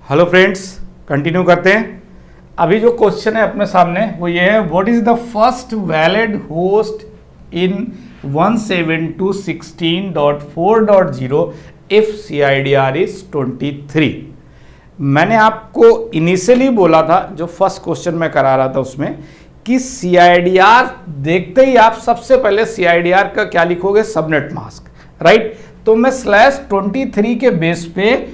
Hello friends, continue करते हैं। अभी जो क्वेश्चन है अपने सामने वो ये है, what is the first valid host in 172.16.4.0 if CIDR is 23। मैंने आपको इनिशियली बोला था, जो फर्स्ट क्वेश्चन मैं करा रहा था उसमें, कि CIDR देखते ही आप सबसे पहले CIDR का क्या लिखोगे, सबनेट मास्क, राइट। तो मैं /23 के बेस पे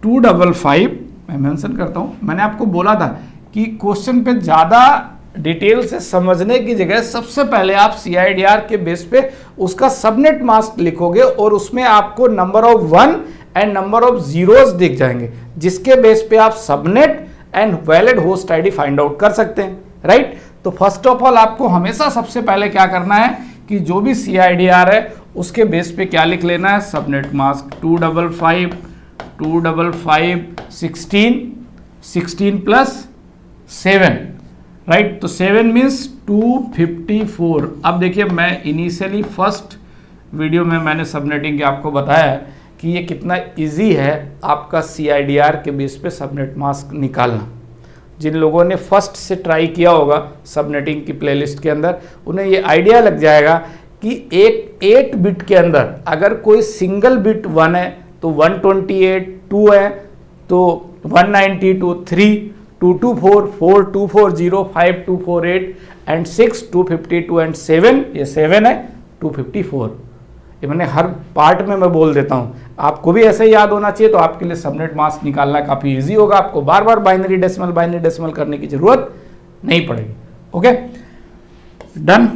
255 मैं मेंशन करता हूं। मैंने आपको बोला था कि क्वेश्चन पे ज़्यादा डिटेल से समझने की जगह सबसे पहले आप CIDR के बेस पे उसका सबनेट मास्क लिखोगे और उसमें आपको number of 1 and number of zeros दिख जाएंगे, जिसके बेस पे आप subnet and valid host ID find out कर सकते हैं, राइट। तो फर्स्ट ऑफ ऑल आपको हमेशा सबसे पहले क्या करना है कि जो भी CIDR है उसके बेस पे क्या लिख लेना है, सबनेट मास्क 255 16 प्लस 7, राइट। तो 7 मीन्स 254। अब देखिए, मैं इनिशियली फर्स्ट वीडियो में मैंने सबनेटिंग के आपको बताया कि ये कितना इजी है आपका CIDR के बेस पे सबनेट मास्क निकालना। जिन लोगों ने फर्स्ट से ट्राई किया होगा सबनेटिंग की प्लेलिस्ट के अंदर, उन्हें ये आइडिया लग जाएगा कि एक 8 बिट के अंदर अगर कोई सिंगल बिट 1 है तो 128, 2 है तो 192, 3, 224, 4, 240, 5, 248 एंड 6, 252 एंड 7, ये 7 है 254। ये मैंने हर पार्ट में मैं बोल देता हूँ, आपको भी ऐसे ही याद होना चाहिए। तो आपके लिए सबनेट मास्क निकालना काफ़ी इजी होगा, आपको बार बार बाइनरी डेसिमल करने की जरूरत नहीं पड़ेगी। Okay, done.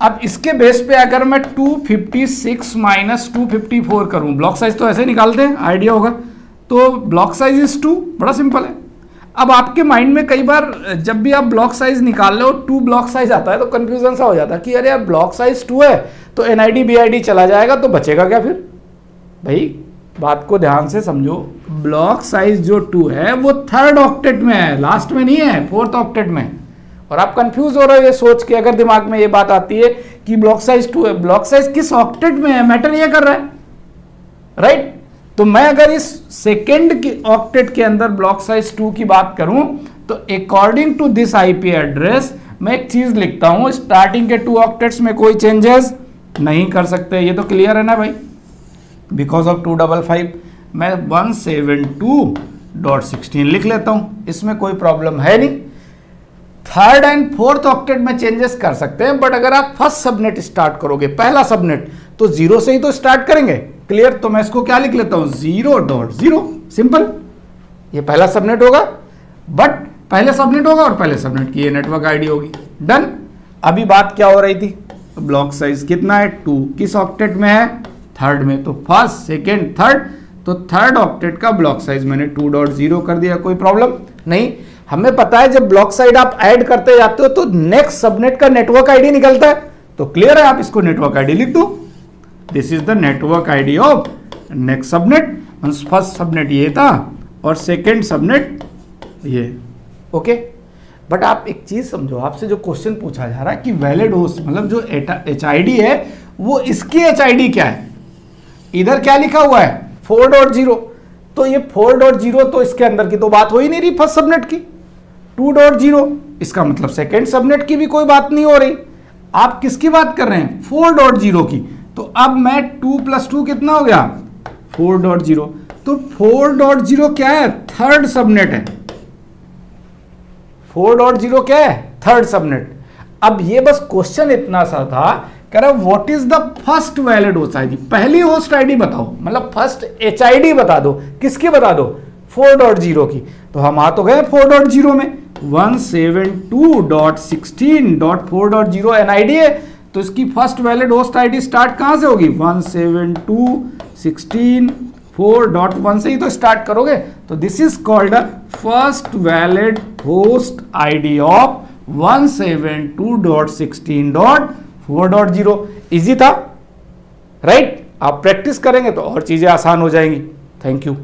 अब इसके बेस पे अगर मैं 256 माइनस 254 करूं, ब्लॉक साइज तो ऐसे निकालते हैं, आइडिया होगा। तो ब्लॉक साइज इज 2, बड़ा सिंपल है। अब आपके माइंड में कई बार जब भी आप ब्लॉक साइज निकाल रहे हो 2 ब्लॉक साइज आता है तो कंफ्यूजन सा हो जाता है कि अरे यार ब्लॉक साइज 2 है तो NID BID चला जाएगा तो बचेगा क्या फिर। भाई बात को ध्यान से समझो, ब्लॉक साइज जो 2 है वो 3rd ऑक्टेट में है, लास्ट में नहीं है, 4th ऑक्टेट में। और आप कंफ्यूज हो रहे हो ये सोच के, अगर दिमाग में ये बात आती है कि ब्लॉक साइज 2 है, ब्लॉक साइज किस ऑक्टेट में है मैटर ये कर रहा है, राइट। तो मैं अगर इस सेकेंड के ऑक्टेट के अंदर ब्लॉक साइज 2 की बात करूं तो according to this IP address मैं एक चीज लिखता हूं, स्टार्टिंग के 2 ऑक्टेट्स में कोई चेंजेस नहीं कर सकते। ये तो क्लियर है ना भाई। बिकॉज ऑफ 255 मैं 172.16 लिख लेता हूं, इसमें कोई प्रॉब्लम है नहीं। 3rd एंड 4th ऑक्टेट में चेंजेस कर सकते हैं, बट अगर आप फर्स्ट सबनेट स्टार्ट करोगे, पहला सबनेट, तो 0 से ही तो स्टार्ट करेंगे। क्लियर। तो मैं इसको क्या लिख लेता हूं, 0.0, सिंपल। ये पहला सबनेट होगा, बट पहले सबनेट होगा और पहले सबनेट की ये नेटवर्क आईडी होगी। डन। अभी बात क्या हो रही थी, ब्लॉक साइज कितना है, 2, किस ऑक्टेट में है, 3rd में। तो फर्स्ट, सेकेंड, 3rd, तो 3rd ऑक्टेट का ब्लॉक साइज मैंने 2.0 कर दिया, कोई प्रॉब्लम नहीं। हमें पता है जब ब्लॉक साइड आप ऐड करते जाते हो तो नेक्स्ट सबनेट का नेटवर्क आईडी निकलता है। तो क्लियर है, आप इसको नेटवर्क आईडी लिख दो, this is the network ID of next subnet. First subnet ये था और सेकेंड सबनेट ये, ओके। बट आप एक चीज समझो, आपसे जो क्वेश्चन पूछा जा रहा है कि वैलिड होस्ट मतलब जो HID है वो इसकी HID क्या है, इधर क्या लिखा हुआ है 4.0, तो ये 4.0 तो इसके अंदर की तो बात हो ही नहीं रही फर्स्ट सबनेट की। 2.0 इसका मतलब सेकेंड सबनेट की भी कोई बात नहीं हो रही। आप किसकी बात कर रहे हैं, 4.0 की। तो अब मैं 2 + 2 कितना हो गया, 4.0। तो 4.0 क्या है, 3rd सबनेट है। 4.0 क्या है, 3rd सबनेट। अब ये बस क्वेश्चन इतना सा था, कह रहा what is the first valid host ID, पहली होस्ट आईडी बताओ, मतलब फर्स्ट HID बता दो, किसकी बता दो, 4.0 की। तो हम आ तो गए 4.0 में, 172.16.4.0 NID है, तो इसकी first valid host ID start कहां से होगी, 172.16.4.1 से ही तो स्टार्ट करोगे। तो this is called a first valid host ID of 172.16.4.0। Easy था, राइट। आप प्रैक्टिस करेंगे तो और चीजें आसान हो जाएंगी। Thank you.